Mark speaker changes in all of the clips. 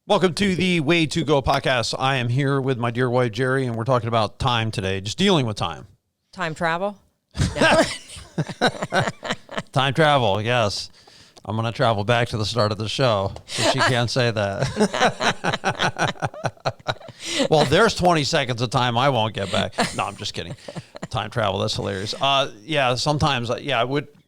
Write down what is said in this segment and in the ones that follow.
Speaker 1: Welcome to the Way to Go podcast. I am here with my dear wife, Jeri, and we're talking about time today, just dealing with time.
Speaker 2: Time travel? No.
Speaker 1: Time travel, yes. I'm going to travel back to the start of the show, so she can't say that. Well, there's 20 seconds of time I won't get back. No, I'm just kidding. Time travel, that's hilarious. Yeah, sometimes,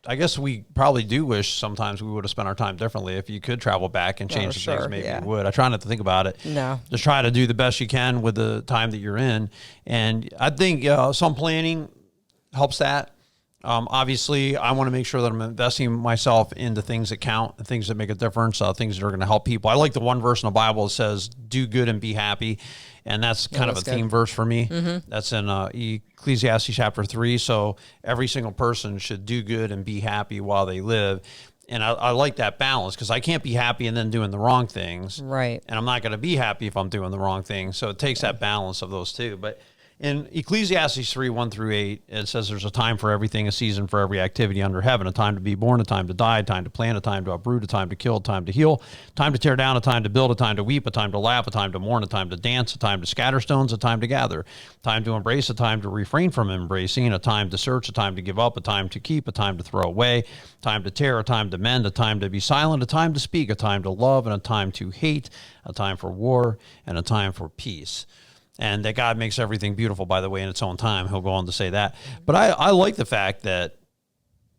Speaker 1: I guess we probably do wish sometimes we would have spent our time differently. If you could travel back and change things, maybe you would. I try not to think about it.
Speaker 2: No.
Speaker 1: Just try to do the best you can with the time that you're in. And I think some planning helps that. Obviously, I want to make sure that I'm investing myself into things that count, things that make a difference, things that are going to help people. I like the one verse in the Bible that says, do good and be happy. And that's kind of a theme verse for me. Mm-hmm. That's in Ecclesiastes chapter 3. So every single person should do good and be happy while they live. And I like that balance because I can't be happy and then doing the wrong things.
Speaker 2: Right.
Speaker 1: And I'm not going to be happy if I'm doing the wrong things. So it takes that balance of those two. But in Ecclesiastes 3, 1-8, it says there's a time for everything, a season for every activity under heaven, a time to be born, a time to die, a time to plant, a time to uproot, a time to kill, a time to heal, time to tear down, a time to build, a time to weep, a time to laugh, a time to mourn, a time to dance, a time to scatter stones, a time to gather, a time to embrace, a time to refrain from embracing, a time to search, a time to give up, a time to keep, a time to throw away, a time to tear, a time to mend, a time to be silent, a time to speak, a time to love, and a time to hate, a time for war, and a time for peace. And that God makes everything beautiful, by the way, in its own time. He'll go on to say that. But I like the fact that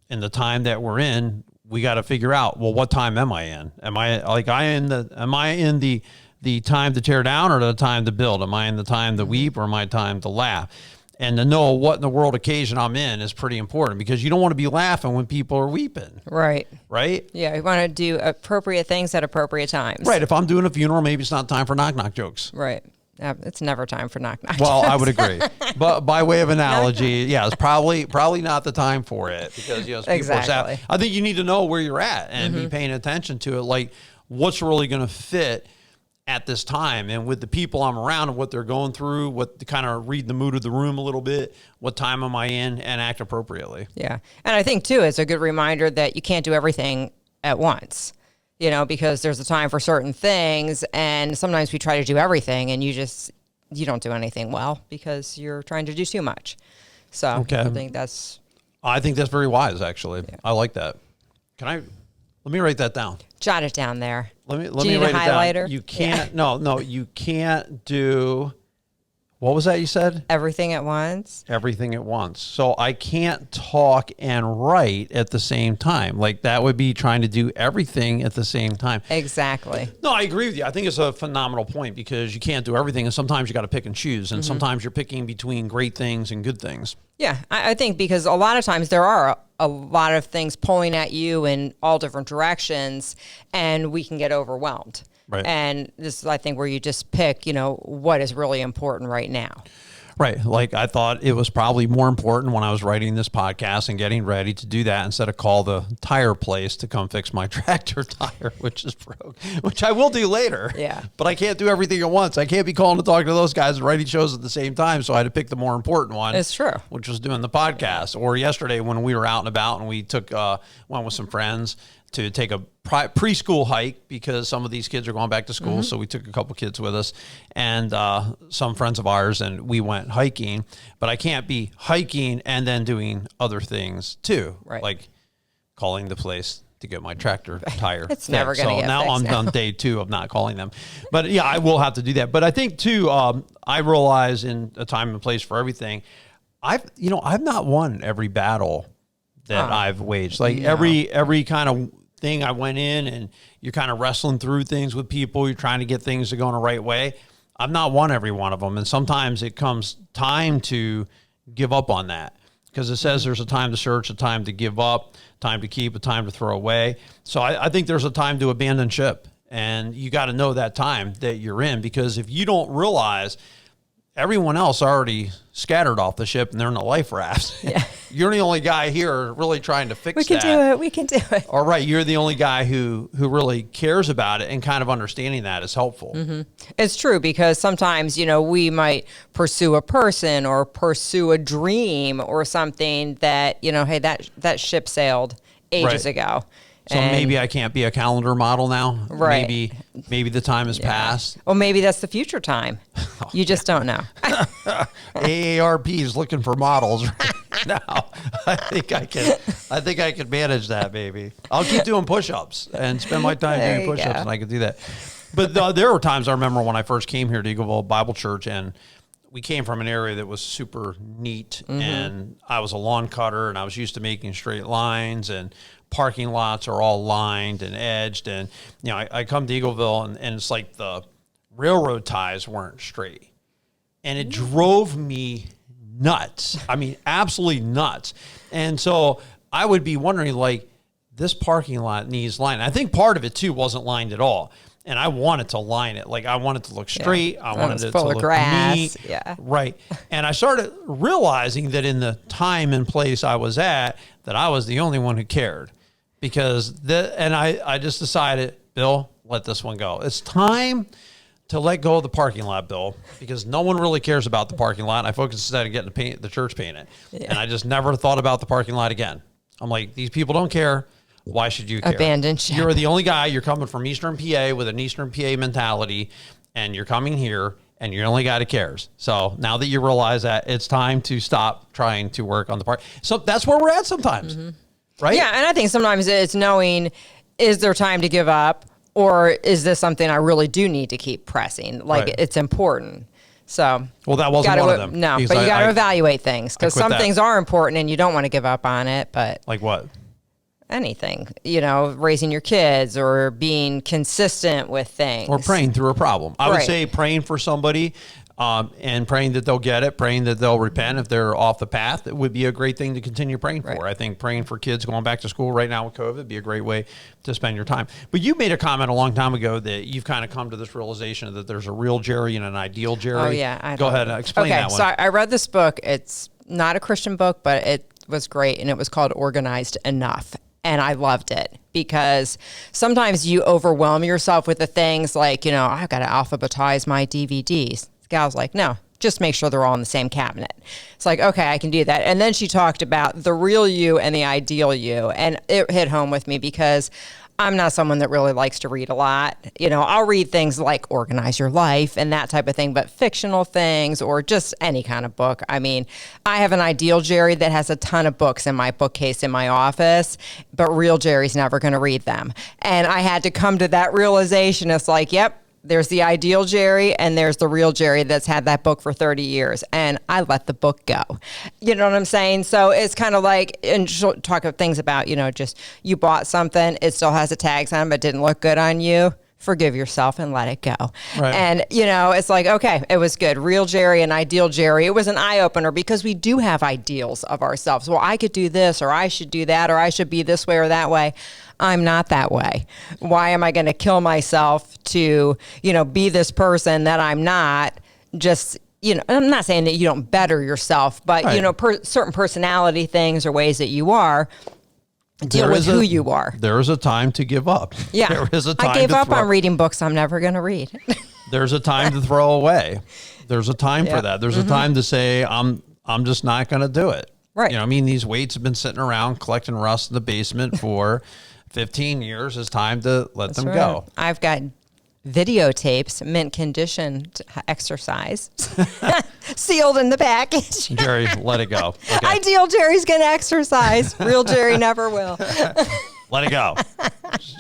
Speaker 1: in the time that we're in, we got to figure out, well, what time am I in? Am I in the time to tear down or the time to build? Am I in the time to weep or am I time to laugh? And to know what in the world occasion I'm in is pretty important because you don't want to be laughing when people are weeping.
Speaker 2: Right.
Speaker 1: Right?
Speaker 2: Yeah, you want to do appropriate things at appropriate times.
Speaker 1: Right. If I'm doing a funeral, maybe it's not time for knock-knock jokes.
Speaker 2: Right. It's never time for knock-knock
Speaker 1: Well,
Speaker 2: jokes.
Speaker 1: I would agree. But by way of analogy, yeah, it's probably not the time for it because, people are sad. I think you need to know where you're at and be paying attention to it. Like, what's really going to fit at this time and with the people I'm around and what they're going through, what to kind of read the mood of the room a little bit, what time am I in, and act appropriately.
Speaker 2: Yeah. And I think, too, it's a good reminder that you can't do everything at once. Because there's a time for certain things, and sometimes we try to do everything, and you don't do anything well because you're trying to do too much. So okay. I think that's
Speaker 1: very wise, actually. Yeah. I like that. Let me write that down.
Speaker 2: Jot it down there.
Speaker 1: Let me write it
Speaker 2: highlighter?
Speaker 1: Down. You can't. Yeah. No, you can't do. What was that you said?
Speaker 2: Everything at once.
Speaker 1: Everything at once. So I can't talk and write at the same time. Like that would be trying to do everything at the same time.
Speaker 2: Exactly.
Speaker 1: No, I agree with you. I think it's a phenomenal point because you can't do everything. And sometimes you got to pick and choose. And sometimes you're picking between great things and good things.
Speaker 2: Yeah, I think because a lot of times there are a lot of things pulling at you in all different directions and we can get overwhelmed.
Speaker 1: Right.
Speaker 2: And this is, I think, where you just pick, what is really important right now.
Speaker 1: Right. Like I thought it was probably more important when I was writing this podcast and getting ready to do that instead of call the tire place to come fix my tractor tire, which is broke, which I will do later.
Speaker 2: Yeah.
Speaker 1: But I can't do everything at once. I can't be calling to talk to those guys and writing shows at the same time. So I had to pick the more important one.
Speaker 2: It's true.
Speaker 1: Which was doing the podcast. Or yesterday when we were out and about and we went with some friends to take a preschool hike because some of these kids are going back to school. So we took a couple kids with us and some friends of ours, and we went hiking. But I can't be hiking and then doing other things too,
Speaker 2: right. Like
Speaker 1: calling the place to get my tractor tire
Speaker 2: It's fixed. Never going to get
Speaker 1: now
Speaker 2: fixed
Speaker 1: I'm done day 2 of not calling them. But yeah, I will have to do that. But I think too, I realize in a time and place for everything, I've not won every battle that I've waged. Like every kind of thing I went in and you're kind of wrestling through things with people. You're trying to get things to go in the right way. I've not won every one of them. And sometimes it comes time to give up on that because it says there's a time to search, a time to give up, time to keep, a time to throw away. So I think there's a time to abandon ship, and you got to know that time that you're in, because if you don't realize everyone else already scattered off the ship and they're in a life raft.
Speaker 2: Yeah.
Speaker 1: You're the only guy here really trying to fix that.
Speaker 2: We can do it.
Speaker 1: All right. You're the only guy who really cares about it, and kind of understanding that is helpful.
Speaker 2: Mm-hmm. It's true, because sometimes, we might pursue a person or pursue a dream or something that, hey, that ship sailed ages ago.
Speaker 1: So maybe I can't be a calendar model now.
Speaker 2: Right.
Speaker 1: Maybe the time has passed.
Speaker 2: Well, maybe that's the future time. You just don't know.
Speaker 1: AARP is looking for models right now. I think I can manage that. Maybe I'll keep doing push-ups and spend my time doing push-ups, and I can do that. But there were times I remember when I first came here to Eagleville Bible Church, and we came from an area that was super neat, and I was a lawn cutter, and I was used to making straight lines, and parking lots are all lined and edged. And, I come to Eagleville, and it's like the railroad ties weren't straight. And it drove me nuts. I mean, absolutely nuts. And so I would be wondering, like, this parking lot needs lined. I think part of it, too, wasn't lined at all. And I wanted to line it. Like, I wanted to look straight. I wanted it to look neat.
Speaker 2: Yeah.
Speaker 1: Right. And I started realizing that in the time and place I was at, that I was the only one who cared. Because I just decided, Bill, let this one go. It's time to let go of the parking lot, Bill, because no one really cares about the parking lot. I focused instead on getting the church painted. Yeah. And I just never thought about the parking lot again. I'm like, these people don't care. Why should you care?
Speaker 2: Abandon ship.
Speaker 1: You're the only guy. You're coming from Eastern PA with an Eastern PA mentality, and you're coming here, and you're the only guy that cares. So now that you realize that, it's time to stop trying to work on the park. So that's where we're at sometimes, right?
Speaker 2: Yeah, and I think sometimes it's knowing, is there time to give up, or is this something I really do need to keep pressing? Like, it's important. So,
Speaker 1: well, that wasn't one of them.
Speaker 2: No, but you got to evaluate things, because some things are important and you don't want to give up on it. But
Speaker 1: like what?
Speaker 2: Anything, raising your kids or being consistent with things.
Speaker 1: Or praying through a problem. I would say praying for somebody and praying that they'll get it, praying that they'll repent if they're off the path. It would be a great thing to continue praying for. I think praying for kids going back to school right now with COVID would be a great way to spend your time. But you made a comment a long time ago that you've kind of come to this realization that there's a real Jeri and an ideal Jeri.
Speaker 2: Oh, yeah.
Speaker 1: Go ahead and explain that one.
Speaker 2: So I read this book. It's not a Christian book, but it was great, and it was called Organized Enough. And I loved it because sometimes you overwhelm yourself with the things like, I've got to alphabetize my DVDs. The gal's like, no, just make sure they're all in the same cabinet. It's like, okay, I can do that. And then she talked about the real you and the ideal you. And it hit home with me because I'm not someone that really likes to read a lot. I'll read things like Organize Your Life and that type of thing, but fictional things or just any kind of book. I mean, I have an ideal Jeri that has a ton of books in my bookcase in my office, but real Jeri's never going to read them. And I had to come to that realization. It's like, yep, there's the ideal Jeri and there's the real Jeri that's had that book for 30 years. And I let the book go. You know what I'm saying? So it's kind of like, and talk of things about, just you bought something, it still has the tags on, but didn't look good on you. Forgive yourself and let it go. Right. And, it's like, okay, it was good. Real Jeri and ideal Jeri. It was an eye opener because we do have ideals of ourselves. Well, I could do this, or I should do that, or I should be this way or that way. I'm not that way. Why am I going to kill myself to, be this person that I'm not? Just, I'm not saying that you don't better yourself, but, certain personality things or ways that you are, deal with who you are.
Speaker 1: There is a time to give up.
Speaker 2: Yeah.
Speaker 1: There is a time
Speaker 2: I gave up on reading books I'm never going to read.
Speaker 1: There's a time to throw away. There's a time for that. There's a time to say, I'm just not going to do it.
Speaker 2: Right.
Speaker 1: These weights have been sitting around collecting rust in the basement for 15 years. It's time to let them go.
Speaker 2: I've got videotapes, mint conditioned exercise, sealed in the package.
Speaker 1: Jeri, let it go. Okay.
Speaker 2: Ideal Jeri's going to exercise. Real Jeri never will.
Speaker 1: Let it go.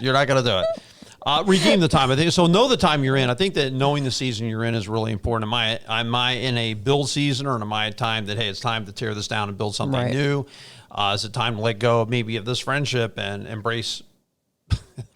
Speaker 1: You're not going to do it. Redeem the time. I think so. Know the time you're in. I think that knowing the season you're in is really important. Am I in a build season, or am I a time that, hey, it's time to tear this down and build something new? Is it time to let go maybe of this friendship and embrace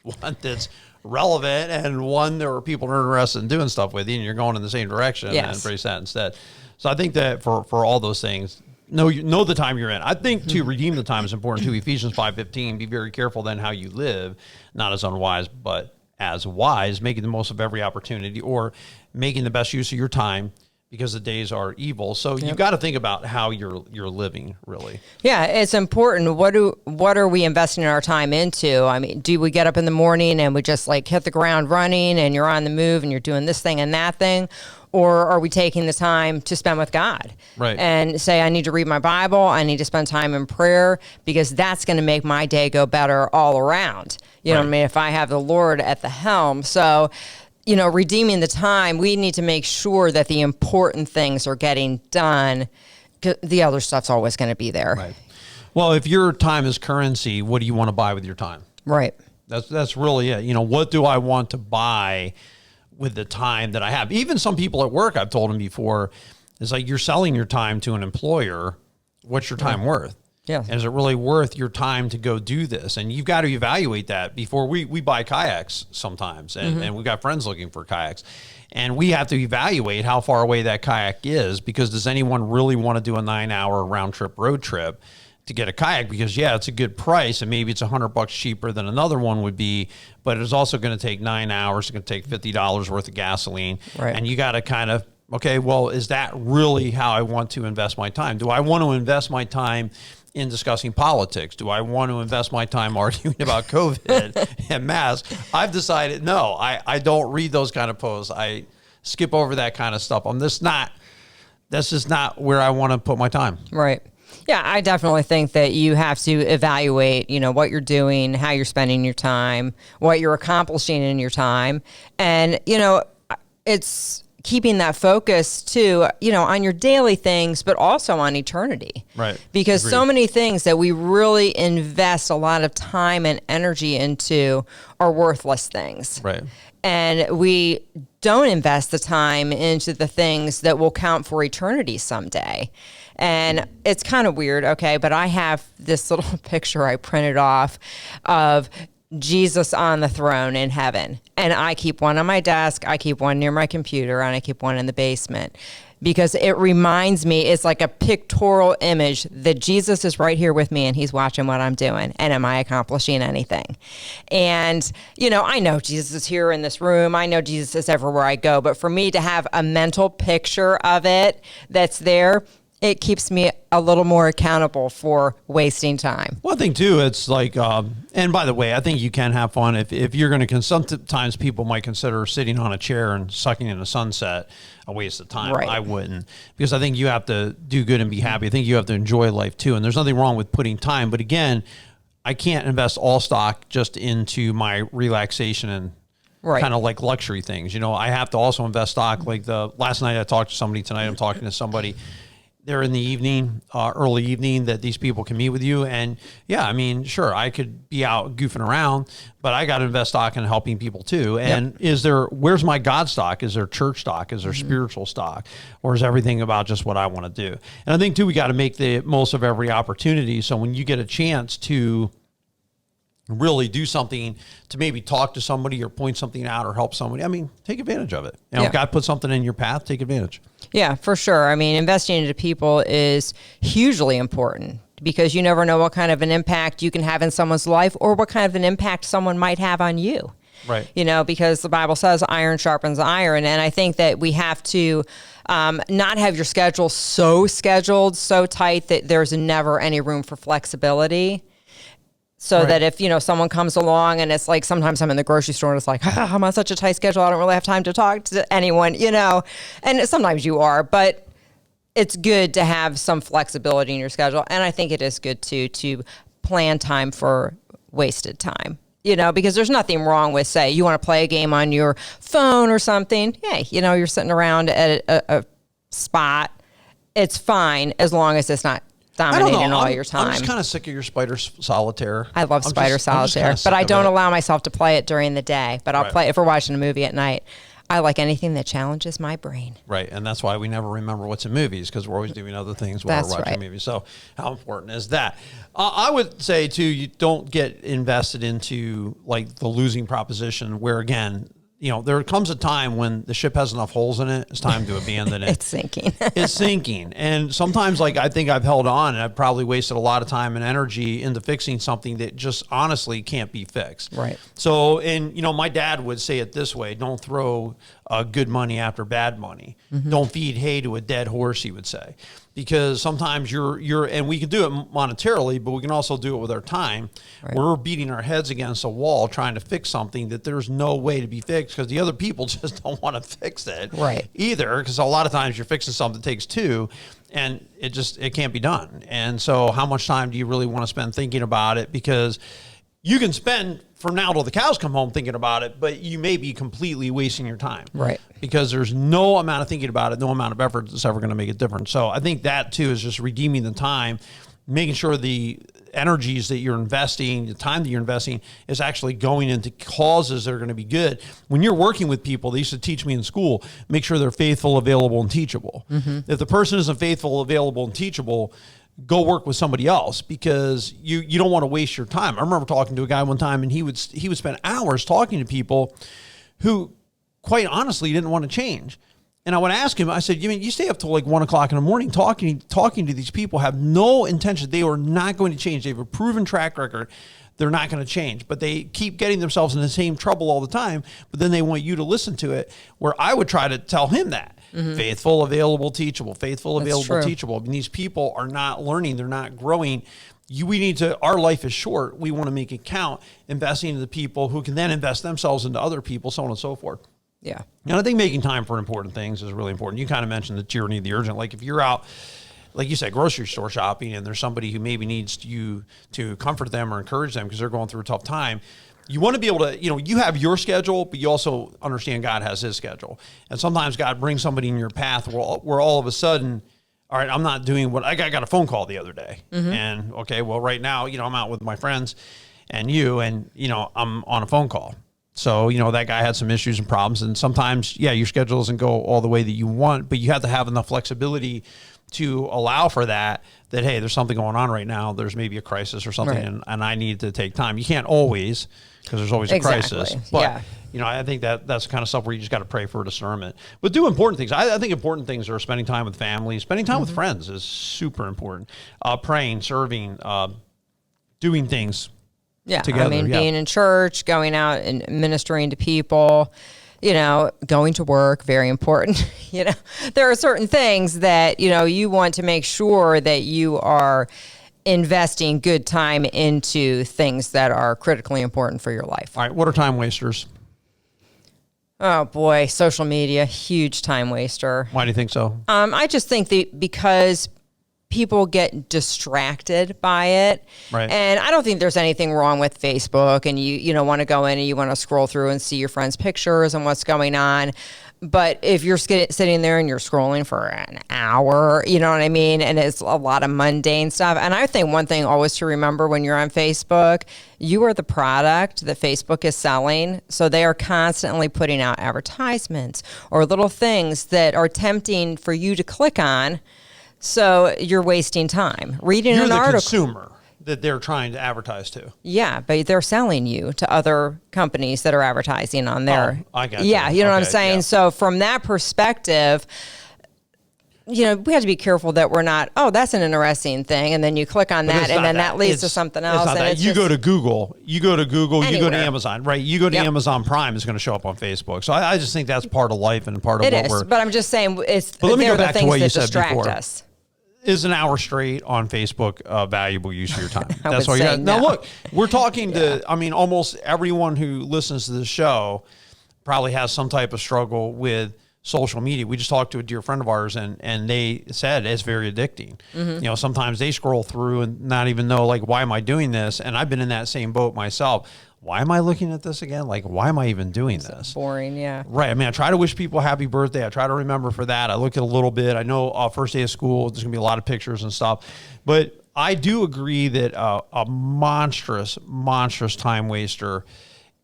Speaker 1: one that's relevant and one there are people that are interested in doing stuff with you, and you're going in the same direction, and embrace that instead. So I think that for all those things, know the time you're in. I think to redeem the time is important too. Ephesians 5:15, be very careful then how you live, not as unwise, but as wise, making the most of every opportunity, or making the best use of your time, because the days are evil. So you've got to think about how you're living, really. Yeah,
Speaker 2: it's important. What are we investing our time into? I mean, do we get up in the morning and we just like hit the ground running and you're on the move and you're doing this thing and that thing? or are we taking the time to spend with God?
Speaker 1: Right.
Speaker 2: And say, I need to read my Bible. I need to spend time in prayer, because that's going to make my day go better all around. You know what I mean? If I have the Lord at the helm. So, redeeming the time, we need to make sure that the important things are getting done. The other stuff's always going to be there.
Speaker 1: Right. Well, if your time is currency, what do you want to buy with your time?
Speaker 2: Right.
Speaker 1: That's really it. What do I want to buy with the time that I have? Even some people at work, I've told them before, it's like you're selling your time to an employer. What's your time worth?
Speaker 2: Yeah.
Speaker 1: And is it really worth your time to go do this? And you've got to evaluate that before we buy kayaks sometimes. And we've got friends looking for kayaks. And we have to evaluate how far away that kayak is, because does anyone really want to do a 9-hour round trip road trip to get a kayak? Because it's a good price, and maybe it's $100 cheaper than another one would be, but it's also going to take 9 hours. It's going to take $50 worth of gasoline.
Speaker 2: Right.
Speaker 1: And you got to kind of, okay, well, is that really how I want to invest my time? Do I want to invest my time in discussing politics? Do I want to invest my time arguing about COVID and masks? I've decided, no, I don't read those kind of posts. I skip over that kind of stuff. That's just not where I want to put my time.
Speaker 2: Right. Yeah, I definitely think that you have to evaluate, what you're doing, how you're spending your time, what you're accomplishing in your time. And, it's keeping that focus too, on your daily things, but also on eternity.
Speaker 1: Right.
Speaker 2: Because
Speaker 1: Agreed.
Speaker 2: so many things that we really invest a lot of time and energy into are worthless things.
Speaker 1: Right.
Speaker 2: And we don't invest the time into the things that will count for eternity someday. And it's kind of weird, okay, but I have this little picture I printed off of Jesus on the throne in heaven. And I keep one on my desk, I keep one near my computer, and I keep one in the basement. Because it reminds me, it's like a pictorial image that Jesus is right here with me and he's watching what I'm doing. And am I accomplishing anything? And, I know Jesus is here in this room. I know Jesus is everywhere I go. But for me to have a mental picture of it that's there, it keeps me a little more accountable for wasting time.
Speaker 1: One thing too, it's like, and by the way, I think you can have fun if you're going to, sometimes people might consider sitting on a chair and sucking in a sunset a waste of time.
Speaker 2: Right.
Speaker 1: I wouldn't, because I think you have to do good and be happy. I think you have to enjoy life too. And there's nothing wrong with putting time, but again, I can't invest all stock just into my relaxation and kind of like luxury things. I have to also invest stock. Like last night I talked to somebody, tonight I'm talking to somebody. They're in the evening, early evening, that these people can meet with you. And sure, I could be out goofing around, but I got to invest stock in helping people too. And where's my God stock? Is there church stock? Is there spiritual stock? Or is everything about just what I want to do? And I think too, we got to make the most of every opportunity. So when you get a chance to really do something, to maybe talk to somebody or point something out or help somebody, take advantage of it. God put something in your path, take advantage.
Speaker 2: Yeah, for sure. Investing into people is hugely important, because you never know what kind of an impact you can have in someone's life or what kind of an impact someone might have on you.
Speaker 1: Right.
Speaker 2: Because the Bible says iron sharpens iron. And I think that we have to not have your schedule so scheduled, so tight that there's never any room for flexibility. So that if, someone comes along and it's like, sometimes I'm in the grocery store and it's like, I'm on such a tight schedule, I don't really have time to talk to anyone, and sometimes you are, but it's good to have some flexibility in your schedule. And I think it is good too, to plan time for wasted time, because there's nothing wrong with, say, you want to play a game on your phone or something. Hey, you're sitting around at a spot. It's fine as long as it's not dominating all your time.
Speaker 1: I'm just kind of sick of your Spider Solitaire.
Speaker 2: I love Spider Solitaire, but I don't allow myself to play it during the day. But I'll play it if we're watching a movie at night. I like anything that challenges my brain.
Speaker 1: Right, and that's why we never remember what's in movies, because we're always doing other things while we're watching movies. So how important is that? I would say, too, you don't get invested into like the losing proposition where, again, there comes a time when the ship has enough holes in it, it's time to abandon it.
Speaker 2: It's sinking.
Speaker 1: It's sinking. And sometimes, I think I've held on and I've probably wasted a lot of time and energy into fixing something that just honestly can't be fixed.
Speaker 2: Right.
Speaker 1: So, and my dad would say it this way: don't throw good money after bad money. Mm-hmm. Don't feed hay to a dead horse, he would say. Because sometimes you're, and we can do it monetarily, but we can also do it with our time. Right. We're beating our heads against a wall trying to fix something that there's no way to be fixed, fixed, because the other people just don't want to fix it
Speaker 2: Right.
Speaker 1: either, because a lot of times you're fixing something that takes two, and it can't be done. And so how much time do you really want to spend thinking about it? Because you can spend from now till the cows come home thinking about it, but you may be completely wasting your time.
Speaker 2: Right.
Speaker 1: Because there's no amount of thinking about it, no amount of effort that's ever going to make a difference. So I think that too is just redeeming the time, making sure the energies that you're investing, the time that you're investing is actually going into causes that are going to be good. When you're working with people, they used to teach me in school, make sure they're faithful, available, and teachable. If the person isn't faithful, available, and teachable, go work with somebody else, because you don't want to waste your time. I remember talking to a guy one time, and he would spend hours talking to people who, quite honestly, didn't want to change. And I would ask him, I said, you stay up till like 1 o'clock in the morning talking to these people, have no intention. They are not going to change. They have a proven track record. They're not going to change, but they keep getting themselves in the same trouble all the time. But then they want you to listen to it, where I would try to tell him that. Faithful, available, teachable, faithful, available, teachable. I mean, these people are not learning. They're not growing. Our life is short. We want to make it count, investing in the people who can then invest themselves into other people, so on and so forth.
Speaker 2: Yeah.
Speaker 1: And I think making time for important things is really important. You kind of mentioned the tyranny of the urgent. Like if you're out, like you said, grocery store shopping, and there's somebody who maybe needs you to comfort them or encourage them because they're going through a tough time, you want to be able to, you have your schedule, but you also understand God has his schedule. And sometimes God brings somebody in your path where all of a sudden, all right, I'm not doing what I got a phone call the other day. And okay, well, right now, I'm out with my friends and I'm on a phone call. So, that guy had some issues and problems, and sometimes, your schedule doesn't go all the way that you want, but you have to have enough flexibility to allow for that, hey, there's something going on right now. There's maybe a crisis or something,
Speaker 2: Right.
Speaker 1: and I need to take time. You can't always, because there's always a crisis. But, I think that's the kind of stuff where you just got to pray for discernment. But do important things. I think important things are spending time with family, spending time with friends is super important. Praying, serving, doing things.
Speaker 2: Yeah,
Speaker 1: together,
Speaker 2: being in church, going out and ministering to people, going to work, very important. There are certain things that, you want to make sure that you are investing good time into things that are critically important for your life.
Speaker 1: All right, what are time wasters?
Speaker 2: Oh boy, social media, huge time waster.
Speaker 1: Why do you think so?
Speaker 2: I just think that because people get distracted by it.
Speaker 1: Right.
Speaker 2: And I don't think there's anything wrong with Facebook, and you want to go in and you want to scroll through and see your friends' pictures and what's going on. But if you're sitting there and you're scrolling for an hour, you know what I mean? And it's a lot of mundane stuff. And I think one thing always to remember when you're on Facebook, you are the product that Facebook is selling. So they are constantly putting out advertisements or little things that are tempting for you to click on. So you're wasting time reading
Speaker 1: You're
Speaker 2: an
Speaker 1: the
Speaker 2: article.
Speaker 1: consumer that they're trying to advertise to.
Speaker 2: Yeah, but they're selling you to other companies that are advertising on their.
Speaker 1: Oh, I got you.
Speaker 2: Yeah, you know what I'm
Speaker 1: Okay,
Speaker 2: saying?
Speaker 1: yeah.
Speaker 2: So from that perspective, we have to be careful that we're not, that's an interesting thing, and then you click on that, and then that leads to something else.
Speaker 1: It's not that. You go to Google, you go to
Speaker 2: Anywhere.
Speaker 1: Amazon, right? You go to Amazon Prime, it's going to show up on Facebook. So I just think that's part of life and part of what we're.
Speaker 2: But I'm just saying,
Speaker 1: But let me go back to what you said
Speaker 2: distract
Speaker 1: before.
Speaker 2: us.
Speaker 1: Is an hour straight on Facebook a valuable use of your time?
Speaker 2: I
Speaker 1: That's
Speaker 2: would
Speaker 1: all you
Speaker 2: say
Speaker 1: got. Now,
Speaker 2: no.
Speaker 1: look, we're talking to, almost everyone who listens to this show probably has some type of struggle with social media. We just talked to a dear friend of ours, and they said it's very addicting. Sometimes they scroll through and not even know, like, why am I doing this? And I've been in that same boat myself. Why am I looking at this again? Like, why am I even doing this?
Speaker 2: Boring, yeah.
Speaker 1: Right. I try to wish people happy birthday. I try to remember for that. I look at a little bit. I know first day of school, there's going to be a lot of pictures and stuff. But I do agree that a monstrous time waster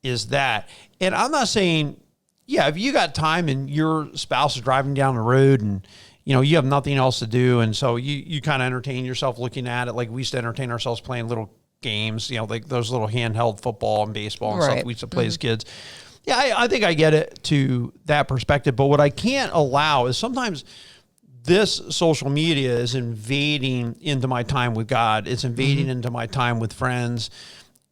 Speaker 1: is that. And I'm not saying, if you got time and your spouse is driving down the road and, you have nothing else to do. And so you kind of entertain yourself looking at it. Like we used to entertain ourselves playing little games, like those little handheld football and baseball and stuff we used to play as kids. Yeah, I think I get it to that perspective. But what I can't allow is sometimes this social media is invading into my time with God. It's invading into my time with friends.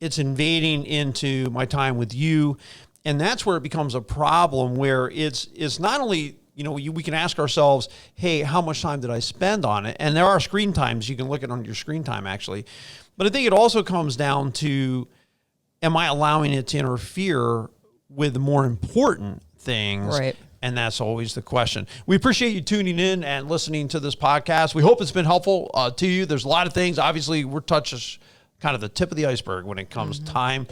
Speaker 1: It's invading into my time with you. And that's where it becomes a problem, where it's not only, we can ask ourselves, hey, how much time did I spend on it? And there are screen times. You can look at on your screen time, actually. But I think it also comes down to, am I allowing it to interfere with more important things?
Speaker 2: Right.
Speaker 1: And that's always the question. We appreciate you tuning in and listening to this podcast. We hope it's been helpful to you. There's a lot of things. Obviously, we're touching kind of the tip of the iceberg when it comes time,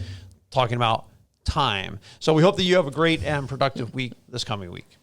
Speaker 1: talking about time. So we hope that you have a great and productive week this coming week.